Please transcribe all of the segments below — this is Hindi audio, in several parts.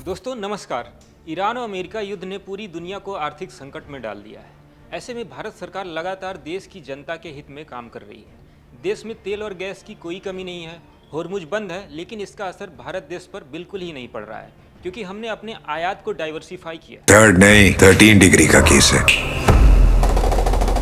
दोस्तों नमस्कार। ईरान और अमेरिका युद्ध ने पूरी दुनिया को आर्थिक संकट में डाल दिया है। ऐसे में भारत सरकार लगातार देश की जनता के हित में काम कर रही है। देश में तेल और गैस की कोई कमी नहीं है। होर्मुज बंद है, लेकिन इसका असर भारत देश पर बिल्कुल ही नहीं पड़ रहा है, क्योंकि हमने अपने आयात को डाइवर्सिफाई किया। थर्ड नहीं 13 डिग्री का केस है।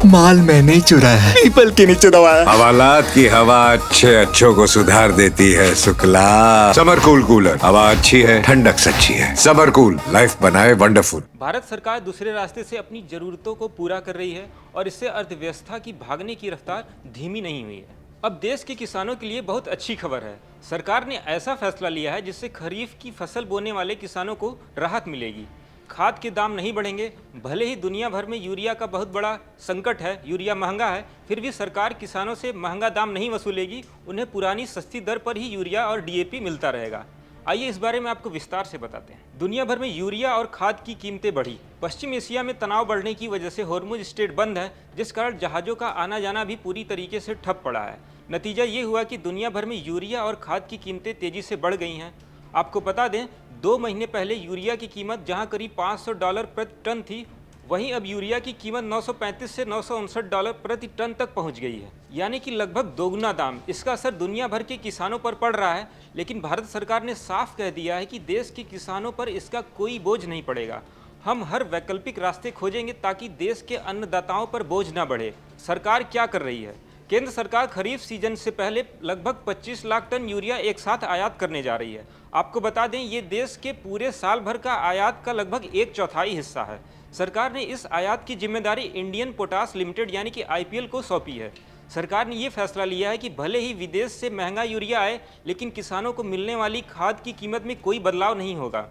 माल मैंने चुराया है, पीपल के नीचे दबाया। हवालात की हवा अच्छों को सुधार देती है। शुक्ला समर कूल कूलर, हवा अच्छी है, ठंडक सच्ची है। समर कूल, लाइफ बनाए वंडरफुल। भारत सरकार दूसरे रास्ते से अपनी जरूरतों को पूरा कर रही है और इससे अर्थव्यवस्था की भागने की रफ्तार धीमी नहीं हुई है। अब देश के किसानों के लिए बहुत अच्छी खबर है। सरकार ने ऐसा फैसला लिया है जिससे खरीफ की फसल बोने वाले किसानों को राहत मिलेगी। खाद के दाम नहीं बढ़ेंगे। भले ही दुनिया भर में यूरिया का बहुत बड़ा संकट है, यूरिया महंगा है, फिर भी सरकार किसानों से महंगा दाम नहीं वसूलेगी। उन्हें पुरानी सस्ती दर पर ही यूरिया और डीएपी मिलता रहेगा। आइए इस बारे में आपको विस्तार से बताते हैं। दुनिया भर में यूरिया और खाद की कीमतें बढ़ी। पश्चिम एशिया में तनाव बढ़ने की वजह से होर्मुज स्ट्रेट बंद है, जिस कारण जहाज़ों का आना जाना भी पूरी तरीके से ठप पड़ा है। नतीजा ये हुआ कि दुनिया भर में यूरिया और खाद की कीमतें तेज़ी से बढ़ गई हैं। आपको बता दें, 2 महीने पहले यूरिया की कीमत जहां करीब $500 प्रति टन थी, वहीं अब यूरिया की कीमत $935 से $959 प्रति टन तक पहुंच गई है, यानी कि लगभग दोगुना दाम। इसका असर दुनिया भर के किसानों पर पड़ रहा है, लेकिन भारत सरकार ने साफ कह दिया है कि देश के किसानों पर इसका कोई बोझ नहीं पड़ेगा। हम हर वैकल्पिक रास्ते खोजेंगे ताकि देश के अन्नदाताओं पर बोझ न बढ़े। सरकार क्या कर रही है? केंद्र सरकार खरीफ सीजन से पहले लगभग 25 लाख टन यूरिया एक साथ आयात करने जा रही है। आपको बता दें, ये देश के पूरे साल भर का आयात का लगभग 1/4 हिस्सा है। सरकार ने इस आयात की जिम्मेदारी इंडियन पोटास लिमिटेड यानी कि आईपीएल को सौंपी है। सरकार ने ये फैसला लिया है कि भले ही विदेश से महंगा यूरिया आए, लेकिन किसानों को मिलने वाली खाद की कीमत में कोई बदलाव नहीं होगा।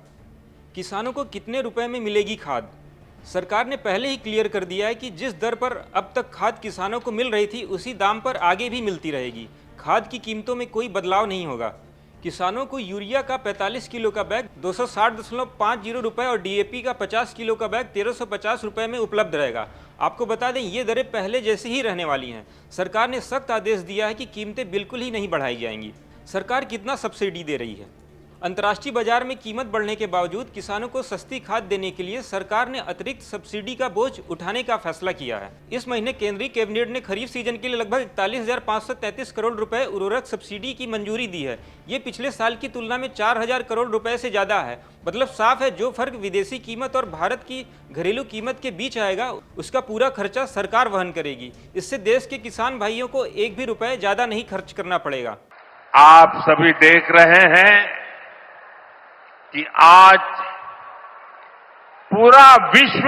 किसानों को कितने रुपए में मिलेगी खाद? सरकार ने पहले ही क्लियर कर दिया है कि जिस दर पर अब तक खाद किसानों को मिल रही थी, उसी दाम पर आगे भी मिलती रहेगी। खाद की कीमतों में कोई बदलाव नहीं होगा। किसानों को यूरिया का 45 किलो का बैग 260.50 रुपये और डीएपी का 50 किलो का बैग 1350 रुपये में उपलब्ध रहेगा। आपको बता दें, ये दरें पहले जैसी ही रहने वाली हैं। सरकार ने सख्त आदेश दिया है कि कीमतें बिल्कुल ही नहीं बढ़ाई जाएंगी। सरकार कितना सब्सिडी दे रही है? अंतर्राष्ट्रीय बाजार में कीमत बढ़ने के बावजूद किसानों को सस्ती खाद देने के लिए सरकार ने अतिरिक्त सब्सिडी का बोझ उठाने का फैसला किया है। इस महीने केंद्रीय कैबिनेट ने खरीफ सीजन के लिए लगभग 41,533 करोड़ रुपए उर्वरक सब्सिडी की मंजूरी दी है। ये पिछले साल की तुलना में 4,000 करोड़ रुपए से ज्यादा है। मतलब साफ है, जो फर्क विदेशी कीमत और भारत की घरेलू कीमत के बीच आएगा, उसका पूरा खर्चा सरकार वहन करेगी। इससे देश के किसान भाइयों को एक भी रुपए ज्यादा नहीं खर्च करना पड़ेगा। आप सभी देख रहे हैं कि आज पूरा विश्व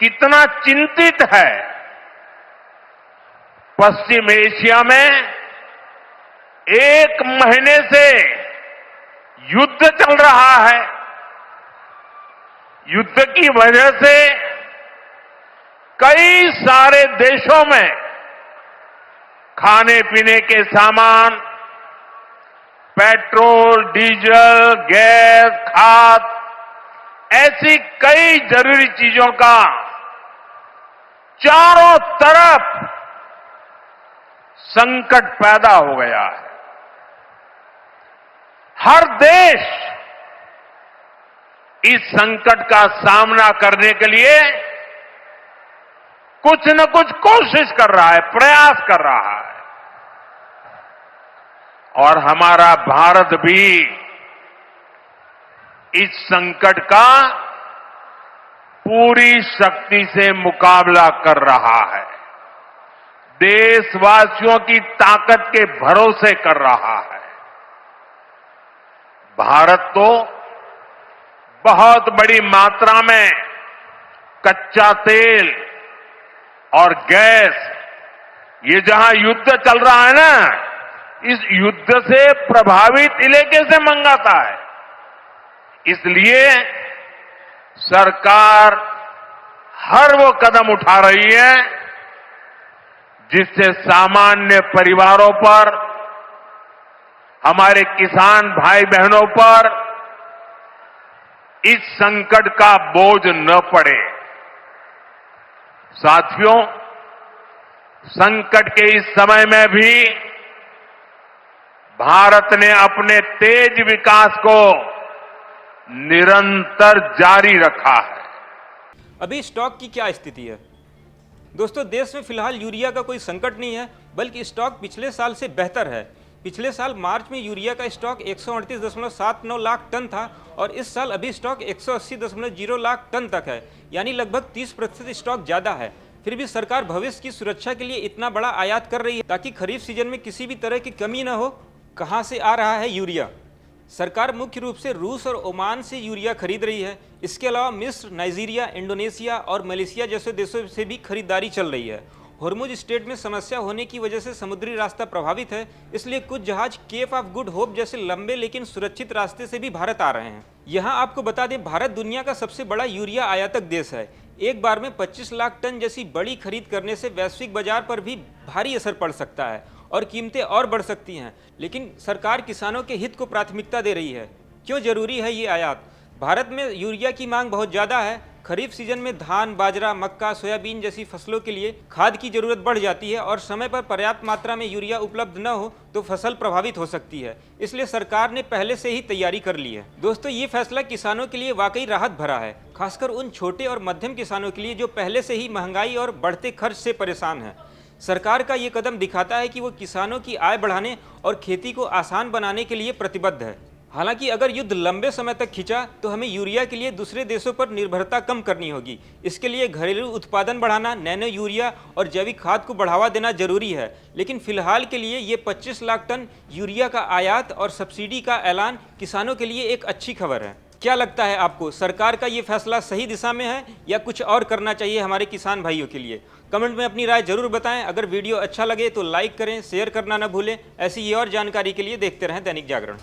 कितना चिंतित है। पश्चिम एशिया में 1 महीने से युद्ध चल रहा है। युद्ध की वजह से कई सारे देशों में खाने पीने के सामान, पेट्रोल, डीजल, गैस, खाद, ऐसी कई जरूरी चीजों का चारों तरफ संकट पैदा हो गया है। हर देश इस संकट का सामना करने के लिए कुछ न कुछ कोशिश कर रहा है, प्रयास कर रहा है। और हमारा भारत भी इस संकट का पूरी शक्ति से मुकाबला कर रहा है। देशवासियों की ताकत के भरोसे कर रहा है। भारत तो बहुत बड़ी मात्रा में कच्चा तेल और गैस, ये जहां युद्ध चल रहा है ना, इस युद्ध से प्रभावित इलाके से मंगाता है। इसलिए सरकार हर वो कदम उठा रही है जिससे सामान्य परिवारों पर, हमारे किसान भाई बहनों पर इस संकट का बोझ न पड़े। साथियों, संकट के इस समय में भी भारत ने अपने तेज विकास को निरंतर जारी रखा है। अभी स्टॉक की क्या स्थिति है? दोस्तों, देश में फिलहाल यूरिया का कोई संकट नहीं है, बल्कि स्टॉक पिछले साल से बेहतर है। पिछले साल मार्च में यूरिया का स्टॉक 138.79 लाख टन था और इस साल अभी स्टॉक 180.0 लाख टन तक है, यानी लगभग 30% स्टॉक ज़्यादा है। फिर भी सरकार भविष्य की सुरक्षा के लिए इतना बड़ा आयात कर रही है ताकि खरीफ सीजन में किसी भी तरह की कमी न हो। कहाँ से आ रहा है यूरिया? सरकार मुख्य रूप से रूस और ओमान से यूरिया खरीद रही है। इसके अलावा मिस्र, नाइजीरिया, इंडोनेशिया और मलेशिया जैसे देशों से भी खरीदारी चल रही है। हॉर्मुज स्ट्रेट में समस्या होने की वजह से समुद्री रास्ता प्रभावित है, इसलिए कुछ जहाज केप ऑफ गुड होप जैसे लंबे लेकिन सुरक्षित रास्ते से भी भारत आ रहे हैं। यहाँ आपको बता दें, भारत दुनिया का सबसे बड़ा यूरिया आयातक देश है। एक बार में 25 लाख टन जैसी बड़ी खरीद करने से वैश्विक बाजार पर भी भारी असर पड़ सकता है और कीमतें और बढ़ सकती हैं। लेकिन सरकार किसानों के हित को प्राथमिकता दे रही है। क्यों जरूरी है ये आयात? भारत में यूरिया की मांग बहुत ज़्यादा है। खरीफ सीजन में धान, बाजरा, मक्का, सोयाबीन जैसी फसलों के लिए खाद की जरूरत बढ़ जाती है और समय पर पर्याप्त मात्रा में यूरिया उपलब्ध न हो तो फसल प्रभावित हो सकती है। इसलिए सरकार ने पहले से ही तैयारी कर ली है। दोस्तों, ये फैसला किसानों के लिए वाकई राहत भरा है, खासकर उन छोटे और मध्यम किसानों के लिए जो पहले से ही महंगाई और बढ़ते खर्च से परेशान हैं। सरकार का ये कदम दिखाता है कि वो किसानों की आय बढ़ाने और खेती को आसान बनाने के लिए प्रतिबद्ध है। हालांकि अगर युद्ध लंबे समय तक खिंचा तो हमें यूरिया के लिए दूसरे देशों पर निर्भरता कम करनी होगी। इसके लिए घरेलू उत्पादन बढ़ाना, नैनो यूरिया और जैविक खाद को बढ़ावा देना जरूरी है। लेकिन फिलहाल के लिए ये 25 लाख टन यूरिया का आयात और सब्सिडी का ऐलान किसानों के लिए एक अच्छी खबर है। क्या लगता है आपको, सरकार का ये फैसला सही दिशा में है या कुछ और करना चाहिए हमारे किसान भाइयों के लिए? कमेंट में अपनी राय जरूर बताएं। अगर वीडियो अच्छा लगे तो लाइक करें, शेयर करना न भूलें। ऐसी ही और जानकारी के लिए देखते रहें दैनिक जागरण।